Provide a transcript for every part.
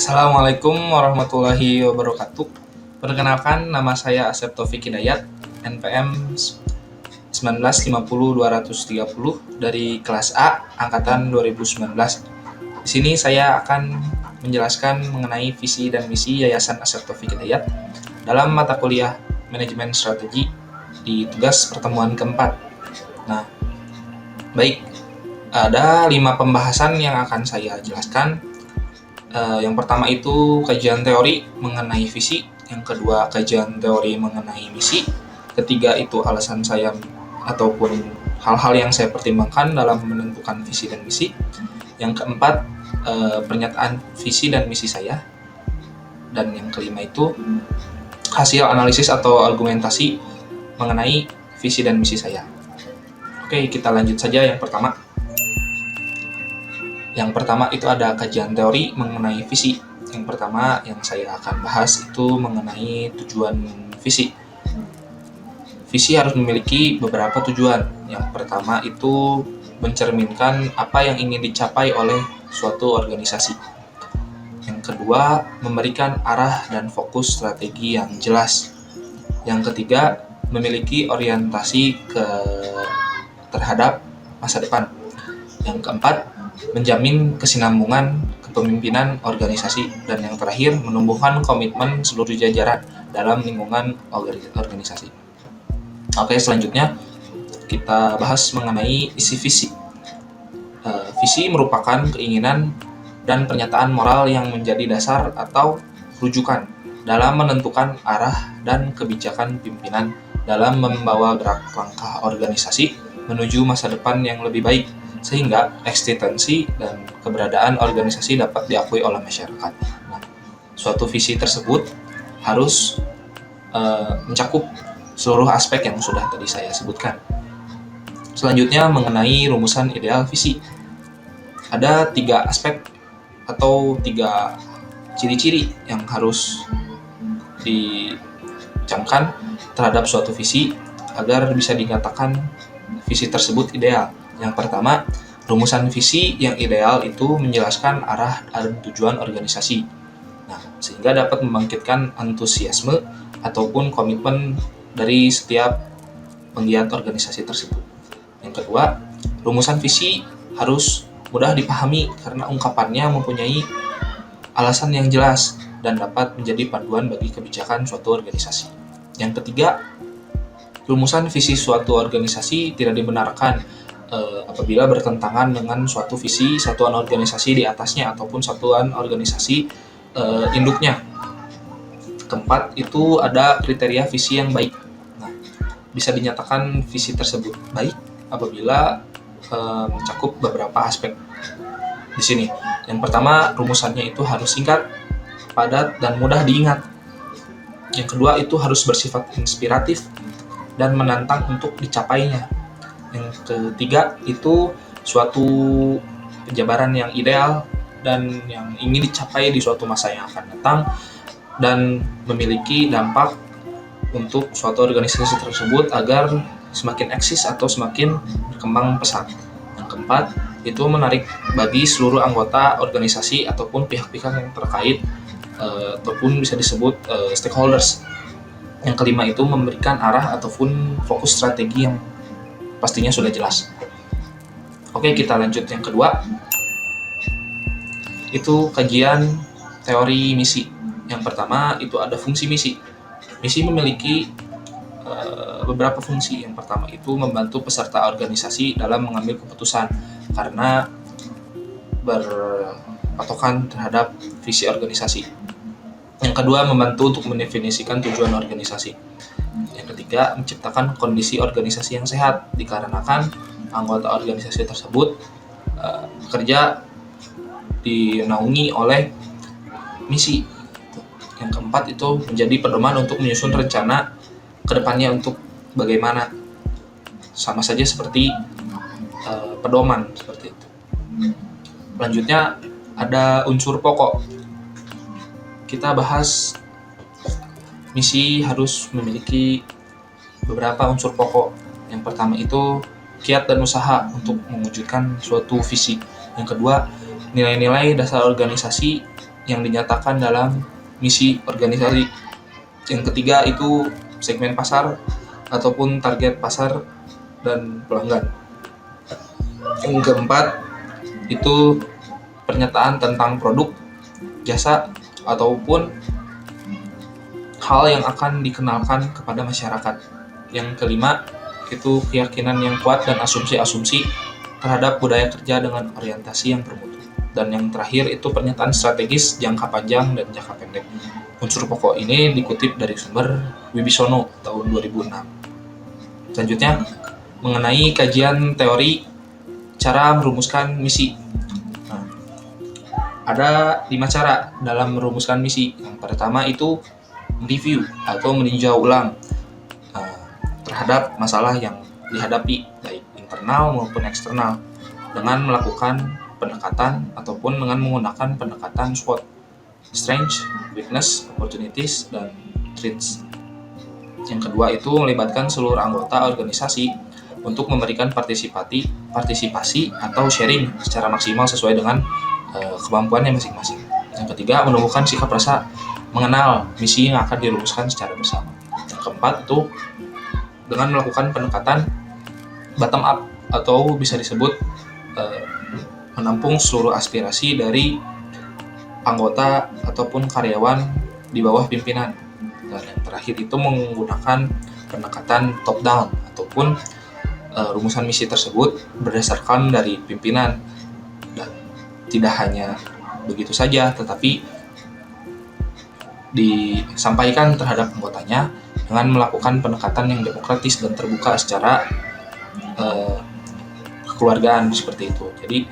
Assalamualaikum warahmatullahi wabarakatuh. Perkenalkan, nama saya Asep Taufik Hidayat, NPM 1950230 dari kelas A angkatan 2019. Di sini saya akan menjelaskan mengenai visi dan misi Yayasan Asep Taufik Hidayat dalam mata kuliah Manajemen Strategi di tugas pertemuan keempat. Nah, baik, ada 5 pembahasan yang akan saya jelaskan. Yang pertama itu kajian teori mengenai visi, yang kedua kajian teori mengenai misi, ketiga itu alasan saya ataupun hal-hal yang saya pertimbangkan dalam menentukan visi dan misi, yang keempat pernyataan visi dan misi saya, dan yang kelima itu hasil analisis atau argumentasi mengenai visi dan misi saya. Oke, kita lanjut saja yang pertama. Yang pertama itu ada kajian teori mengenai visi. Yang pertama yang saya akan bahas itu mengenai tujuan visi. Visi harus memiliki beberapa tujuan. Yang pertama itu mencerminkan apa yang ingin dicapai oleh suatu organisasi. Yang kedua, memberikan arah dan fokus strategi yang jelas. Yang ketiga, memiliki orientasi terhadap masa depan. Yang keempat, menjamin kesinambungan kepemimpinan organisasi, dan yang terakhir menumbuhkan komitmen seluruh jajaran dalam lingkungan organisasi. Oke, selanjutnya kita bahas mengenai isi visi. Visi merupakan keinginan dan pernyataan moral yang menjadi dasar atau rujukan dalam menentukan arah dan kebijakan pimpinan dalam membawa gerak langkah organisasi menuju masa depan yang lebih baik, sehingga eksistensi dan keberadaan organisasi dapat diakui oleh masyarakat. Nah, suatu visi tersebut harus mencakup seluruh aspek yang sudah tadi saya sebutkan. Selanjutnya mengenai rumusan ideal visi. Ada 3 aspek atau 3 ciri-ciri yang harus dicamkan terhadap suatu visi agar bisa dikatakan visi tersebut ideal. Yang pertama, rumusan visi yang ideal itu menjelaskan arah dan tujuan organisasi. Nah, sehingga dapat membangkitkan antusiasme ataupun komitmen dari setiap penggiat organisasi tersebut. Yang kedua, rumusan visi harus mudah dipahami karena ungkapannya mempunyai alasan yang jelas dan dapat menjadi panduan bagi kebijakan suatu organisasi. Yang ketiga, rumusan visi suatu organisasi tidak dibenarkan apabila bertentangan dengan suatu visi satuan organisasi di atasnya ataupun satuan organisasi induknya. Keempat, itu ada kriteria visi yang baik. Nah, bisa dinyatakan visi tersebut baik apabila mencakup beberapa aspek di sini. Yang pertama, rumusannya itu harus singkat, padat, dan mudah diingat. Yang kedua, itu harus bersifat inspiratif dan menantang untuk dicapainya. Yang ketiga, itu suatu penjabaran yang ideal dan yang ingin dicapai di suatu masa yang akan datang dan memiliki dampak untuk suatu organisasi tersebut agar semakin eksis atau semakin berkembang pesat. Yang keempat, itu menarik bagi seluruh anggota organisasi ataupun pihak-pihak yang terkait ataupun bisa disebut stakeholders. Yang kelima, itu memberikan arah ataupun fokus strategi yang pastinya sudah jelas. Oke, kita lanjut yang kedua. Itu kajian teori misi. Yang pertama itu ada fungsi misi. Misi memiliki beberapa fungsi. Yang pertama itu membantu peserta organisasi dalam mengambil keputusan karena berpatokan terhadap visi organisasi. Yang kedua, membantu untuk mendefinisikan tujuan organisasi. Yang ketiga, menciptakan kondisi organisasi yang sehat dikarenakan anggota organisasi tersebut bekerja dinaungi oleh misi. Yang keempat, itu menjadi pedoman untuk menyusun rencana kedepannya untuk bagaimana, sama saja seperti pedoman seperti itu. Selanjutnya ada unsur pokok. Kita bahas misi harus memiliki beberapa unsur pokok. Yang pertama itu kiat dan usaha untuk mewujudkan suatu visi. Yang kedua, nilai-nilai dasar organisasi yang dinyatakan dalam misi organisasi. Yang ketiga itu segmen pasar ataupun target pasar dan pelanggan. Yang keempat itu pernyataan tentang produk, jasa, ataupun hal yang akan dikenalkan kepada masyarakat. Yang kelima itu keyakinan yang kuat dan asumsi-asumsi terhadap budaya kerja dengan orientasi yang bermutu. Dan yang terakhir itu pernyataan strategis jangka panjang dan jangka pendek. Unsur pokok ini dikutip dari sumber Wibisono tahun 2006. Selanjutnya, mengenai kajian teori cara merumuskan misi. Nah, ada 5 cara dalam merumuskan misi. Yang pertama itu review atau meninjau ulang terhadap masalah yang dihadapi, baik internal maupun eksternal, dengan melakukan pendekatan ataupun dengan menggunakan pendekatan SWOT, Strengths, Weakness, Opportunities, dan Threats. Yang kedua itu melibatkan seluruh anggota organisasi untuk memberikan partisipasi atau sharing secara maksimal sesuai dengan kemampuannya masing-masing. Yang ketiga, menumbuhkan sikap rasa mengenal misi yang akan dirumuskan secara bersama. Yang keempat itu dengan melakukan pendekatan bottom up atau bisa disebut menampung seluruh aspirasi dari anggota ataupun karyawan di bawah pimpinan. Dan yang terakhir itu menggunakan pendekatan top down ataupun rumusan misi tersebut berdasarkan dari pimpinan. Dan tidak hanya begitu saja, tetapi disampaikan terhadap anggotanya dengan melakukan pendekatan yang demokratis dan terbuka secara kekeluargaan seperti itu. Jadi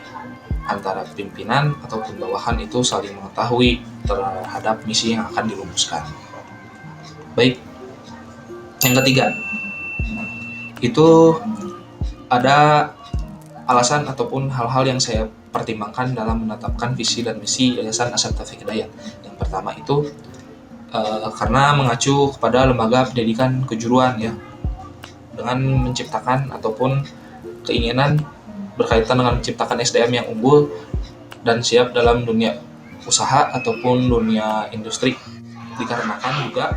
antara pimpinan ataupun bawahan itu saling mengetahui terhadap misi yang akan dirumuskan. Baik, yang ketiga itu ada alasan ataupun hal-hal yang saya pertimbangkan dalam menetapkan visi dan misi Yayasan Asep Taufik Hidayat. Yang pertama itu karena mengacu kepada lembaga pendidikan kejuruan ya, dengan menciptakan ataupun keinginan berkaitan dengan menciptakan SDM yang unggul dan siap dalam dunia usaha ataupun dunia industri. Dikarenakan juga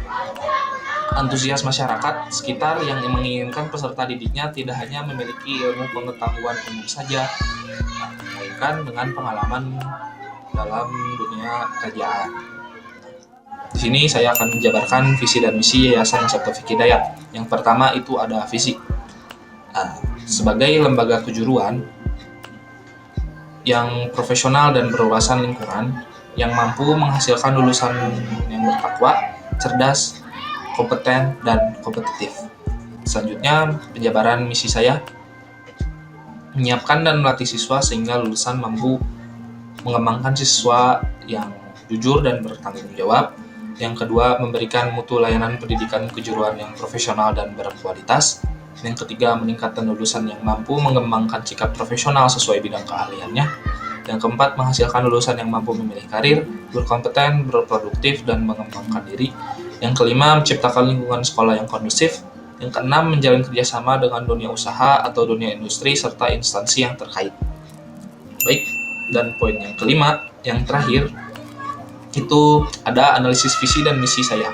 antusias masyarakat sekitar yang menginginkan peserta didiknya tidak hanya memiliki ilmu pengetahuan umum saja, melainkan dengan pengalaman dalam dunia kerjaan. Di sini saya akan menjabarkan visi dan misi Yayasan Asep Taufik Hidayat. Yang pertama itu ada visi. Sebagai lembaga kejuruan yang profesional dan berwawasan lingkungan, yang mampu menghasilkan lulusan yang bertakwa, cerdas, kompeten, dan kompetitif. Selanjutnya, penjabaran misi saya menyiapkan dan melatih siswa sehingga lulusan mampu mengembangkan siswa yang jujur dan bertanggung jawab. Yang kedua, memberikan mutu layanan pendidikan kejuruan yang profesional dan berkualitas. Yang ketiga, meningkatkan lulusan yang mampu mengembangkan sikap profesional sesuai bidang keahliannya. Yang keempat, menghasilkan lulusan yang mampu memilih karir, berkompeten, berproduktif, dan mengembangkan diri. Yang kelima, menciptakan lingkungan sekolah yang kondusif. Yang keenam, menjalin kerjasama dengan dunia usaha atau dunia industri serta instansi yang terkait. Baik, dan poin yang kelima, yang terakhir, itu ada analisis visi dan misi saya.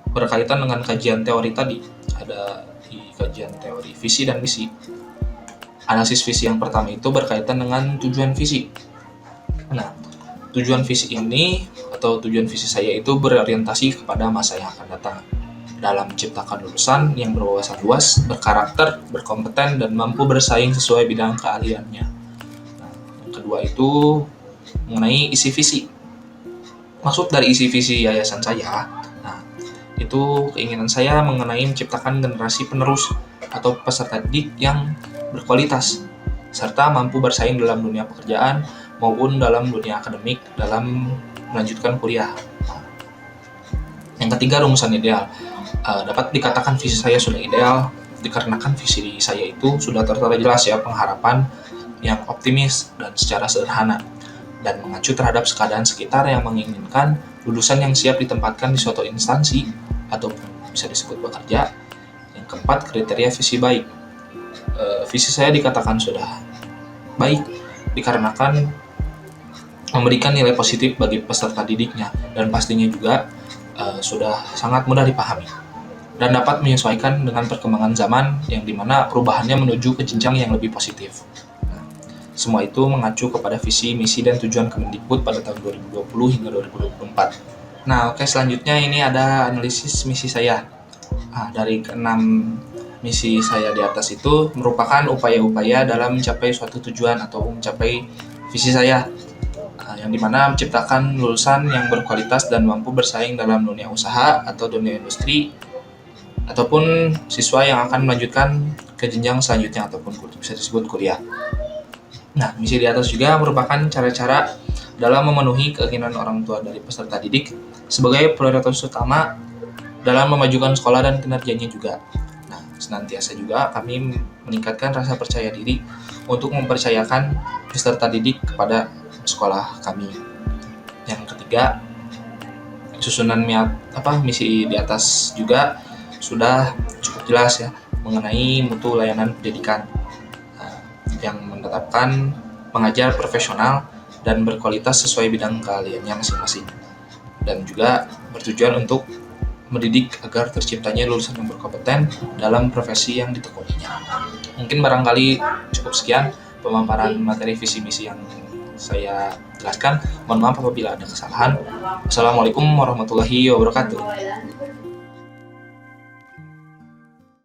Berkaitan dengan kajian teori tadi, ada di kajian teori visi dan misi. Analisis visi yang pertama itu berkaitan dengan tujuan visi. Nah, tujuan visi ini atau tujuan visi saya itu berorientasi kepada masa yang akan datang dalam menciptakan lulusan yang berwawasan luas, berkarakter, berkompeten, dan mampu bersaing sesuai bidang keahliannya. Nah, yang kedua itu mengenai isi visi. Maksud dari isi visi yayasan saya, itu keinginan saya mengenai menciptakan generasi penerus atau peserta didik yang berkualitas serta mampu bersaing dalam dunia pekerjaan maupun dalam dunia akademik dalam melanjutkan kuliah. Yang ketiga, rumusan ideal. Dapat dikatakan visi saya sudah ideal dikarenakan visi saya itu sudah tertera jelas ya, pengharapan yang optimis dan secara sederhana dan mengacu terhadap keadaan sekitar yang menginginkan lulusan yang siap ditempatkan di suatu instansi atau bisa disebut bekerja. Yang keempat, kriteria visi baik. Visi saya dikatakan sudah baik dikarenakan memberikan nilai positif bagi peserta didiknya, dan pastinya juga sudah sangat mudah dipahami dan dapat menyesuaikan dengan perkembangan zaman yang dimana perubahannya menuju ke jenjang yang lebih positif. Nah, semua itu mengacu kepada visi, misi, dan tujuan Kemendikbud pada tahun 2020 hingga 2024. Nah, oke, selanjutnya ini ada analisis misi saya. Nah, dari keenam misi saya di atas itu merupakan upaya-upaya dalam mencapai suatu tujuan atau mencapai visi saya, yang dimana menciptakan lulusan yang berkualitas dan mampu bersaing dalam dunia usaha atau dunia industri, ataupun siswa yang akan melanjutkan ke jenjang selanjutnya ataupun bisa disebut kuliah. Nah, misi di atas juga merupakan cara-cara dalam memenuhi keinginan orang tua dari peserta didik sebagai prioritas utama dalam memajukan sekolah dan kinerjanya juga. Nah, senantiasa juga kami meningkatkan rasa percaya diri untuk mempercayakan peserta didik kepada sekolah kami. Yang ketiga, susunan misi di atas juga sudah cukup jelas ya mengenai mutu layanan pendidikan, yang menetapkan pengajar profesional dan berkualitas sesuai bidang keahliannya masing-masing, dan juga bertujuan untuk mendidik agar terciptanya lulusan yang berkompeten dalam profesi yang ditekuninya. Mungkin barangkali cukup sekian pemaparan materi visi misi yang saya jelaskan. Mohon maaf apabila ada kesalahan. Assalamualaikum warahmatullahi wabarakatuh.